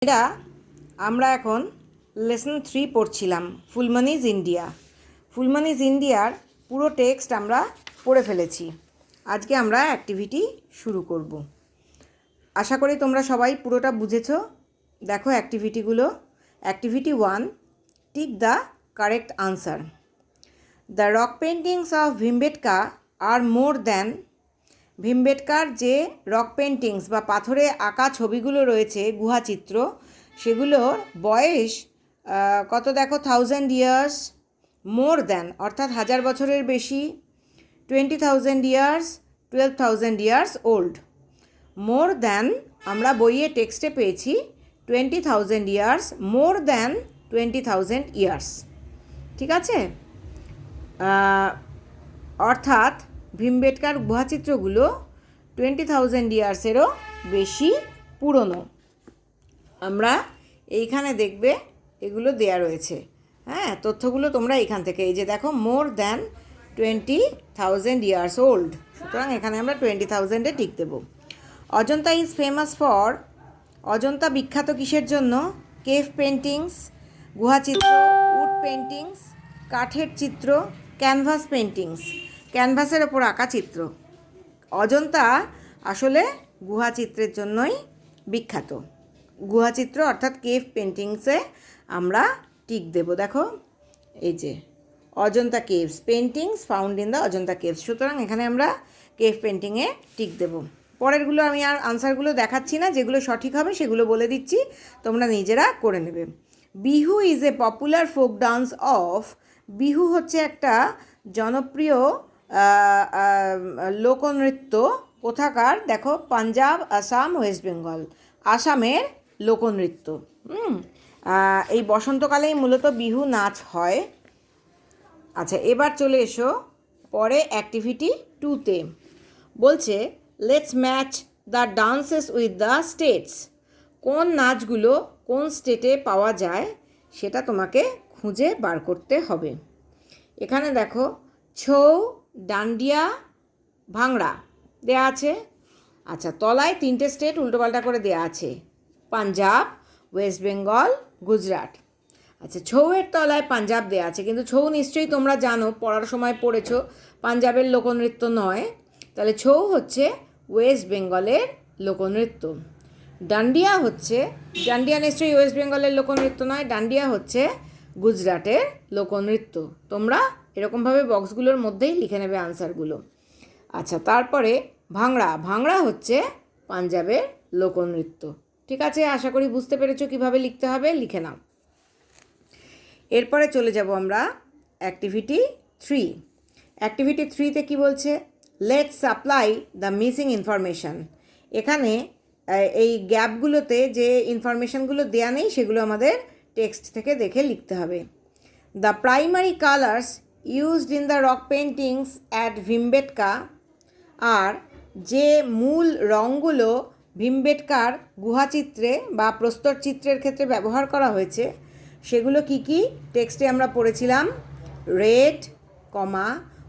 এরা আমরা এখন লেসন 3 পড়ছিলাম ফুলমণিজ ইন্ডিয়া। ফুলমণিজ ইন্ডিয়ার পুরো টেক্সট আমরা পড়ে ফেলেছি। আজকে আমরা অ্যাক্টিভিটি শুরু করব। আশা করি তোমরা সবাই পুরোটা বুঝেছো। দেখো অ্যাক্টিভিটিগুলো। Activity 1, tick the correct answer. The rock paintings of Bhimbetka are more than. ভীমবেটকার যে রক পেন্টিংস বা পাথরে আঁকা ছবিগুলো রয়েছে, গুহাচিত্র, সেগুলোর বয়স কত দেখো, 1000 ইয়ার্স, মোর দ্যান অর্থাৎ 1000 বছরের বেশি, 20,000 years, 12,000 years old. More than আমরা বইয়ে টেক্সটে পেয়েছি 20,000 ইয়ার্স, মোর দ্যান 20,000 ইয়ার্স। ঠিক আছে, অর্থাৎ ভীমবেটকার গুহাচিত্রগুলো 20,000 ইয়ার্সেরও বেশি পুরনো। আমরা এইখানে দেখবে এগুলো দেয়া রয়েছে। হ্যাঁ, তথ্যগুলো তোমরা এখান থেকে, এই যে দেখো, মোর দ্যান 20,000 ইয়ার্স ওল্ড, সুতরাং এখানে আমরা 20,000-এ টিক দেব। Ajanta is famous for. Ajanta বিখ্যাত কিসের জন্য? কেভ পেন্টিংস, গুহাচিত্র, উড পেন্টিংস, কাঠের চিত্র, ক্যানভাস পেন্টিংস, ক্যানভাসের ওপর আঁকা চিত্র। অজন্তা আসলে গুহাচিত্রের জন্যই বিখ্যাত। গুহাচিত্র অর্থাৎ কেভ পেন্টিংসে আমরা টিক দেব। দেখো এই যে Ajanta caves, paintings found in the Ajanta caves, সুতরাং এখানে আমরা কেভ পেন্টিংয়ে টিক দেব। পরেরগুলো আমি আর আনসারগুলো দেখাচ্ছি না, যেগুলো সঠিক হবে সেগুলো বলে দিচ্ছি, তোমরা নিজেরা করে নেবে। Bihu is a popular folk dance of. Bihu হচ্ছে একটা জনপ্রিয় লোকনৃত্য। কোথাকার? দেখো, পাঞ্জাব, আসাম, ওয়েস্ট বেঙ্গল, আসামের লোকনৃত্য। এই বসন্তকালেই মূলত বিহু নাচ হয়। আচ্ছা, এবার চলে এসো পরে অ্যাক্টিভিটি 2-তে। বলছে let's match the dances with the states. কোন নাচগুলো কোন স্টেটে পাওয়া যায় সেটা তোমাকে খুঁজে বার করতে হবে। এখানে দেখো ছৌ, ডান্ডিয়া, ভাংড়া দেয়া আছে। আচ্ছা, তলায় 3টে স্টেট উল্টোপাল্টা করে দেয়া আছে, পাঞ্জাব, ওয়েস্ট বেঙ্গল, গুজরাট। আচ্ছা, ছৌয়ের তলায় পাঞ্জাব দেয়া আছে, কিন্তু ছৌ নিশ্চয়ই তোমরা জানো, পড়ার সময় পড়েছো, পাঞ্জাবের লোকনৃত্য নয়। তাহলে ছৌ হচ্ছে ওয়েস্ট বেঙ্গলের লোকনৃত্য। ডান্ডিয়া হচ্ছে, ডান্ডিয়া নিশ্চয়ই ওয়েস্ট বেঙ্গলের লোকনৃত্য নয়, ডান্ডিয়া হচ্ছে গুজরাটের লোকনৃত্য। তোমরা এরকমভাবে বক্সগুলোর মধ্যেই লিখে নেবে আনসারগুলো। আচ্ছা, তারপরে ভাংড়া। ভাংড়া হচ্ছে পাঞ্জাবের লোকনৃত্য। ঠিক আছে, আশা করি বুঝতে পেরেছো কীভাবে লিখতে হবে, লিখে নাও। এরপরে চলে যাব আমরা অ্যাক্টিভিটি 3। অ্যাক্টিভিটি 3-তে কী বলছে? Let's supply the missing information. এখানে এই গ্যাপগুলোতে যে ইনফরমেশানগুলো দেয়া নেই সেগুলো আমাদের টেক্সট থেকে দেখে লিখতে হবে। The primary colours used in the rock paintings at Bhimbetka. আর যে মূল রঙগুলো ভীমবেটকার গুহাচিত্রে বা প্রস্তরচিত্রের ক্ষেত্রে ব্যবহার করা হয়েছে সেগুলো কি কি টেক্সটে আমরা পড়েছিলাম? Red,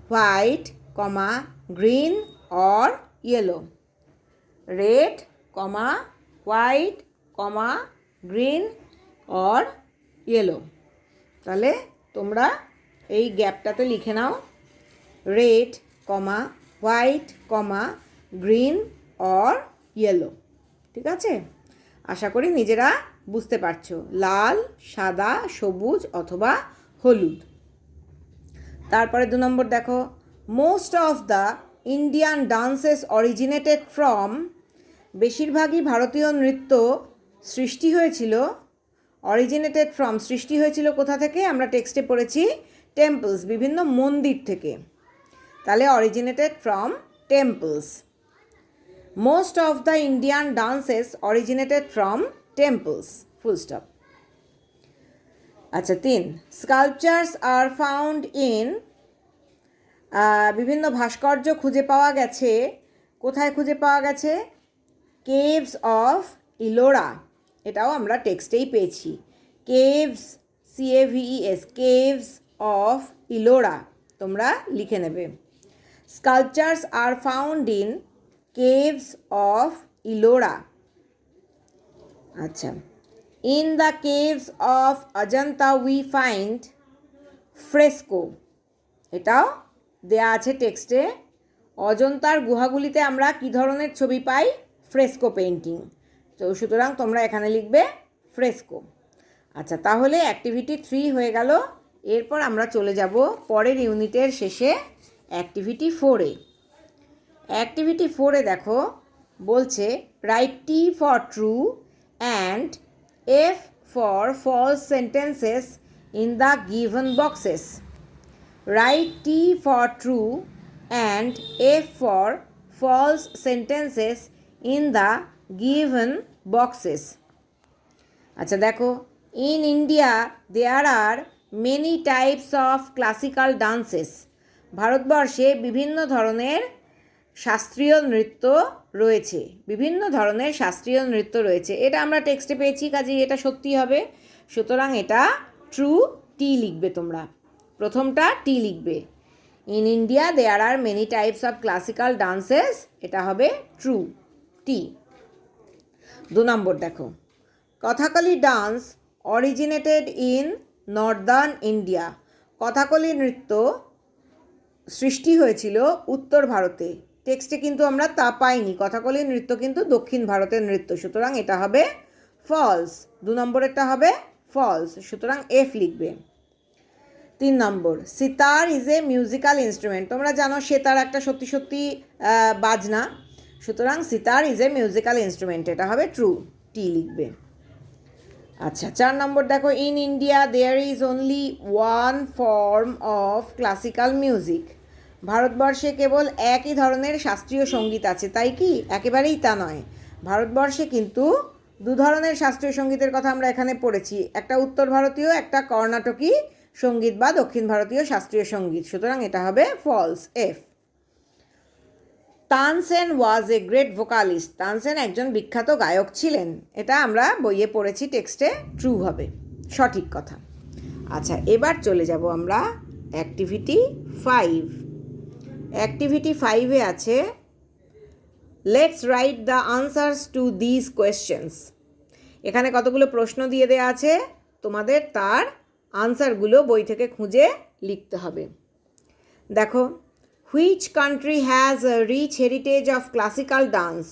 white, green or yellow. Red, white, green or yellow. তাহলে তোমরা এই গ্যাপটাতে লিখে নাও, red, white, green or yellow. ঠিক আছে, আশা করি নিজেরা বুঝতে পারছো। লাল, সাদা, সবুজ অথবা হলুদ। তারপরে 2 নম্বর দেখো, most of the Indian dances originated from. বেশিরভাগই ভারতীয় নৃত্য সৃষ্টি হয়েছিল, অরিজিনেটেড ফ্রম সৃষ্টি হয়েছিল কোথা থেকে? আমরা টেক্সটে পড়েছি টেম্পলস, বিভিন্ন মন্দির থেকে। তাহলে originated from temples. Most of the Indian dances originated from temples, full stop. আচ্ছা, 3, স্কাল্পচার্স আর ফাউন্ড ইন। বিভিন্ন ভাস্কর্য খুঁজে পাওয়া গেছে। কোথায় খুঁজে পাওয়া গেছে? Caves of Ellora. এটাও আমরা টেক্সটেই পেয়েছি, caves, CAVES, caves of Ellora. তোমরা লিখে নেবে। Sculptures are found in caves of Ellora. আচ্ছা, in the caves of Ajanta we find fresco. এটাও দেয়া আছে টেক্সটে। অজন্তার গুহাগুলিতে আমরা কী ধরনের ছবি পাই? Fresco painting. তো সুতরাং তোমরা এখানে লিখবে ফ্রেস্কো। আচ্ছা, তাহলে অ্যাক্টিভিটি 3 হয়ে গেল। এরপর আমরা চলে যাব পরের ইউনিটের শেষে অ্যাক্টিভিটি 4-এ। অ্যাক্টিভিটি 4-এ দেখো বলছে write T for true and F for false sentences in the given boxes. Write T for true and F for false sentences in the given boxes. আচ্ছা দেখো, in India there are many types of classical dances. ভারতবর্ষে বিভিন্ন ধরনের শাস্ত্রীয় নৃত্য রয়েছে। বিভিন্ন ধরনের শাস্ত্রীয় নৃত্য রয়েছে, এটা আমরা টেক্সটে পেয়েছি, কাজেই এটা সত্যি হবে। সুতরাং এটা ট্রু, টি লিখবে তোমরা। প্রথমটা টি লিখবে। In India there are many types of classical dances, এটা হবে ট্রু, টি। 2 নম্বর দেখো, Kathakali dance originated in northern India. Kathakali নৃত্য সৃষ্টি হয়েছিল উত্তর ভারতে। টেক্সটে কিন্তু আমরা তা পাইনি। কথাকলি নৃত্য কিন্তু দক্ষিণ ভারতের নৃত্য, সুতরাং এটা হবে ফলস। 2 নম্বরেরটা হবে ফলস, সুতরাং এফ লিখবে। 3 নম্বর, sitar is a musical instrument. তোমরা জানো সেতার একটা সত্যি সত্যি বাজনা, সুতরাং sitar is a musical instrument, এটা হবে ট্রু, টি লিখবে। আচ্ছা, 4 নম্বর দেখো, in India there is only one form of classical music. ভারতবর্ষে কেবল একই ধরনের শাস্ত্রীয় সঙ্গীত আছে, তাই কি? একেবারেই তা নয়। ভারতবর্ষে কিন্তু 2 ধরনের শাস্ত্রীয় সঙ্গীতের কথা আমরা এখানে পড়েছি, একটা উত্তর ভারতীয়, একটা কর্ণাটকী সঙ্গীত বা দক্ষিণ ভারতীয় শাস্ত্রীয় সঙ্গীত, সুতরাং এটা হবে false, F. Tansen was a great vocalist. Tansen একজন বিখ্যাত গায়ক ছিলেন, এটা আমরা বইয়ে পড়েছি, টেক্সটে ট্রু হবে, সঠিক কথা। আচ্ছা, এবার চলে যাব আমরা অ্যাক্টিভিটি 5। অ্যাক্টিভিটি 5-এ আছে let's write the answers to this questions. এখানে কতগুলো প্রশ্ন দিয়ে দেওয়া আছে, তোমাদের তার আনসারগুলো বই থেকে খুঁজে লিখতে হবে। দেখো, which country has a rich heritage of classical dance.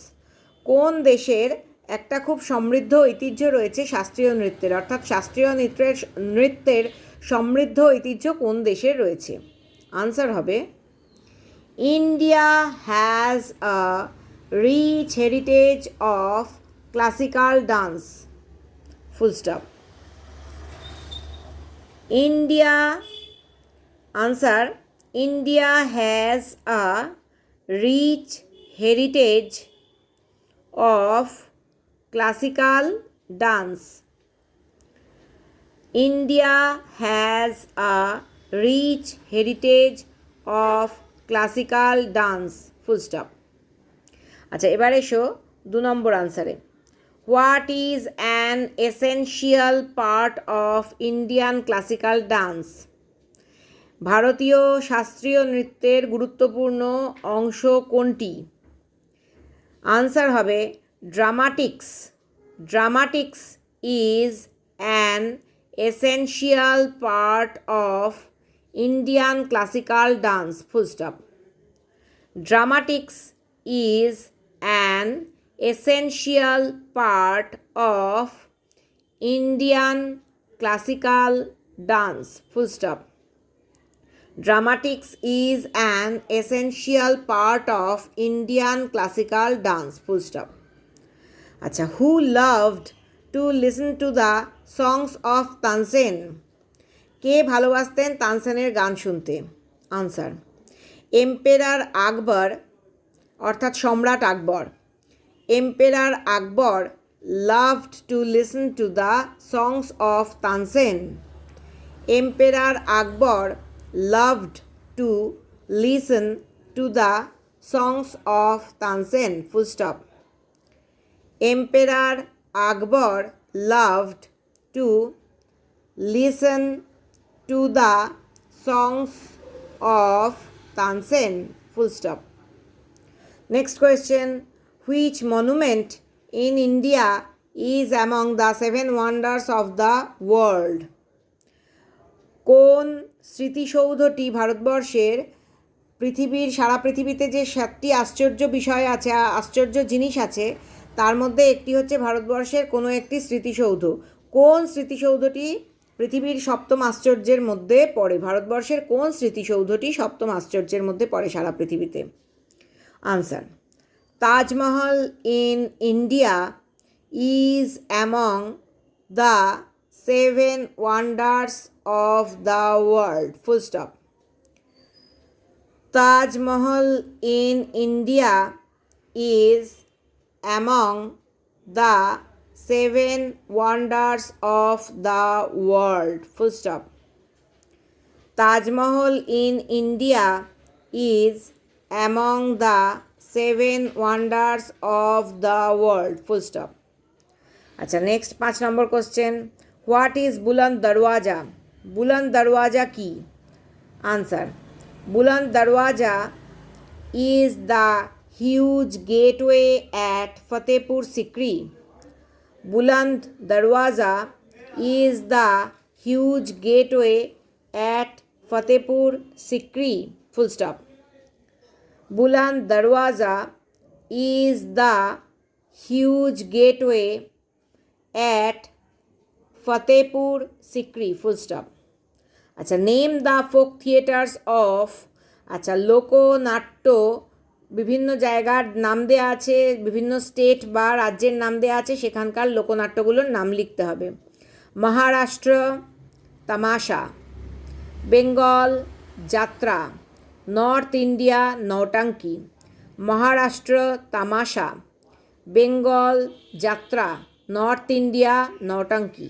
কোন দেশের একটা খুব সমৃদ্ধ ঐতিহ্য রয়েছে শাস্ত্রীয় নৃত্যের, অর্থাৎ শাস্ত্রীয় নৃত্যের সমৃদ্ধ ঐতিহ্য কোন দেশের রয়েছে? আনসার হবে India has a rich heritage of classical dance, full stop. India, answer, India has a rich heritage of classical dance. India has a rich heritage of classical dance, full stop. আচ্ছা, এবার এসো 2 নম্বর আনসারে। What is an essential part of Indian classical dance? ভারতীয় শাস্ত্রীয় নৃত্যের গুরুত্বপূর্ণ অংশ কোনটি? Answer হবে ড্রামাটিক্স। ড্রামাটিক্স is an essential part of Indian classical dance, full stop. ড্রামাটিক্স is an essential part of Indian classical dance, full stop. Dramatics is an essential part of Indian classical dance, full stop. আচ্ছা, who loved to listen to the songs of Tansen? কে ভালোবাসতেন তানসেনের গান শুনতে? Answer emperor আকবর, অর্থাৎ সম্রাট আকবর। Emperor Akbar loved to listen to the songs of Tansen. Emperor Akbar loved to listen to the songs of Tansen, full stop. Emperor Akbar loved to listen to the songs of Tansen, full stop. Next question, which monument in India is among the 7 wonders of the world. কোন স্মৃতিসৌধটি ভারতবর্ষের সারা পৃথিবীতে যে 7টি আশ্চর্য বিষয় আছে, আশ্চর্য জিনিস আছে, তার মধ্যে একটি হচ্ছে ভারতবর্ষের কোনো একটি স্মৃতিসৌধ। কোন স্মৃতিসৌধটি পৃথিবীর 7ম আশ্চর্যের মধ্যে পড়ে? ভারতবর্ষের কোন স্মৃতিসৌধটি 7ম আশ্চর্যের মধ্যে পড়ে সারা পৃথিবীতে? Answer, Taj Mahal in India is among the 7 wonders of the world. Full stop. Taj Mahal in India is among the 7 wonders of the world. Full stop. Taj Mahal in India is among the 7 wonders of the world. Full stop. আচ্ছা, next 5 নম্বর question. What is Buland Darwaza? Buland দরওয়াজা কি? Answer, বুলন্দ Darwaza is the huge gateway at Fatehpur Sikri. Buland Darwaza is the huge gateway at Fatehpur Sikri. Full stop. Buland Darwaza is the huge gateway at Fatehpur Sikri. Full stop. আচ্ছা, name the folk theatres of. আচ্ছা, লোকনাট্য বিভিন্ন জায়গার নাম দেওয়া আছে, বিভিন্ন state বা রাজ্যের নাম দেওয়া আছে, সেখানকার লোকনাট্যগুলোর নাম লিখতে হবে। মহারাষ্ট্র তামাশা, বেঙ্গল যাত্রা, নর্থ ইন্ডিয়া নৌটাঙ্কি। মহারাষ্ট্র তামাশা, বেঙ্গল যাত্রা, নর্থ ইন্ডিয়া নৌটাঙ্কি।